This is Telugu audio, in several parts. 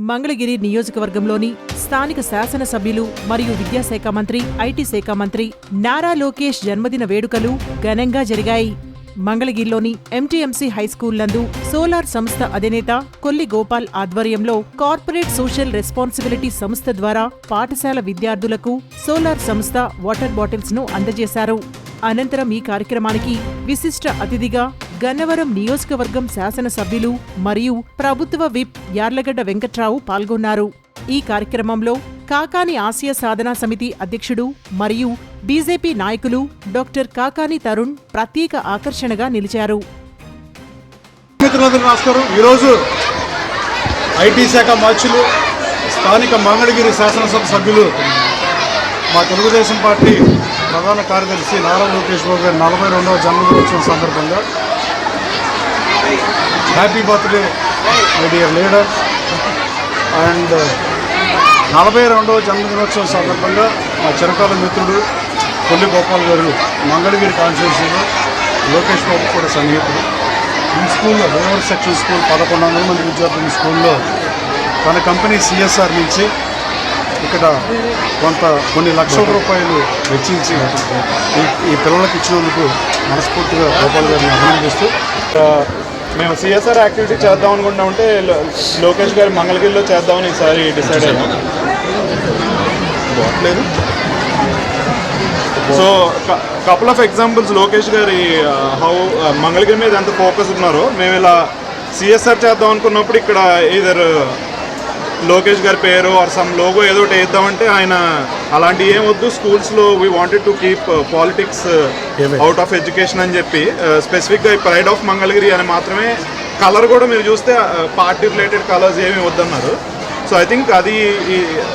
మంగళగిరి నియోజకవర్గంలోని స్థానిక శాసనసభ్యులు మరియు విద్యాశాఖ మంత్రి, ఐటీ శాఖ మంత్రి నారా లోకేష్ జన్మదిన వేడుకలు ఘనంగా జరిగాయి. మంగళగిరిలోని ఎంటీఎంసీ హైస్కూల్ నందు సోలార్ సంస్థ అధినేత కొల్లి గోపాల్ ఆధ్వర్యంలో కార్పొరేట్ సోషల్ రెస్పాన్సిబిలిటీ సంస్థ ద్వారా పాఠశాల విద్యార్థులకు సోలార్ సంస్థ వాటర్ బాటిల్స్ ను అందజేశారు. అనంతరం ఈ కార్యక్రమానికి విశిష్ట అతిథిగా గన్నవరం నియోజకవర్గం శాసనసభ్యులు మరియు ప్రభుత్వ విప్ యార్లగడ్డ వెంకట్రావు పాల్గొన్నారు. ఈ కార్యక్రమంలో కాకాని ఆసియా సాధనా సమితి అధ్యక్షుడు మరియు బీజేపీ నాయకులు డాక్టర్ కాకాని తరుణ్ ప్రత్యేక ఆకర్షణగా నిలిచారు. ఈరోజు ఐటీ శాఖ మార్చులు స్థానిక మంగళగిరి శాసనసభ సభ్యులు మా తెలుగుదేశం పార్టీ ప్రధాన కార్యదర్శి నారా లోకేష్ బాబు గారి 42వ జన్మదినోత్సవం సందర్భంగా happy birthday my dear leader and 42వ జన్మదినోత్సవం సందర్భంగా మా చిరకాల మిత్రుడు కొల్లి గోపాల్ గారు మంగళగిరి కాన్స్టిట్యున్సీలో లోకేష్ బాబు కూడా సన్నిహితుడు. ఈ స్కూల్లో లోవర్ సెక్షన్ స్కూల్ 1100 మంది విద్యార్థుల స్కూల్లో తన కంపెనీ సిఎస్ఆర్ నుంచి ఇక్కడ కొన్ని లక్షల రూపాయలు వెచ్చించి ఈ పిల్లలకు ఇచ్చినందుకు మనస్ఫూర్తిగా గోపాల్ గారిని అభినందిస్తూ, మేము సిఎస్ఆర్ యాక్టివిటీ చేద్దాం అనుకుంటామంటే లోకేష్ గారు మంగళగిరిలో చేద్దామని ఈసారి డిసైడ్ అయ్యాం. బాగలేదు. So couple of examples Lokesh గారి హౌ మంగళగిరి మీద ఎంత ఫోకస్ ఉన్నారో మేము ఇలా సిఎస్ఆర్ చేద్దాం అనుకున్నప్పుడు ఇక్కడ ఇదర్ లోకేష్ గారి పేరు ఆర్ సమ్ లోగో ఏదో ఒకటి వేద్దామంటే ఆయన అలాంటి ఏం వద్దు, స్కూల్స్లో we wanted to keep politics out of education అని చెప్పి స్పెసిఫిక్గా ఈ ప్రైడ్ ఆఫ్ మంగళగిరి అని మాత్రమే, కలర్ కూడా మీరు చూస్తే పార్టీ రిలేటెడ్ కలర్స్ ఏమీ వద్దన్నారు. సో ఐ థింక్ అది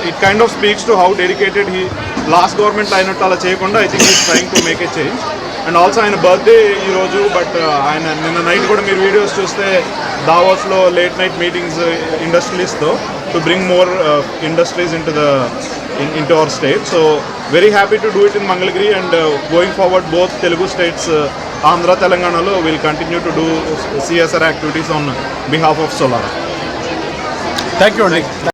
it kind of speaks to how dedicated he last government అయినట్టు అలా చేయకుండా I think is trying to make a change. And also ఆయన బర్త్డే ఈరోజు, బట్ ఆయన నిన్న నైట్ కూడా మీరు వీడియోస్ చూస్తే దావోస్లో లేట్ నైట్ మీటింగ్స్ ఇండస్ట్రీస్తో to bring more industries into our state. So very happy to do it in Mangalagiri, and going forward both Telugu states, Andhra, Telangana will continue to do CSR activities on behalf of Solara. Thank you.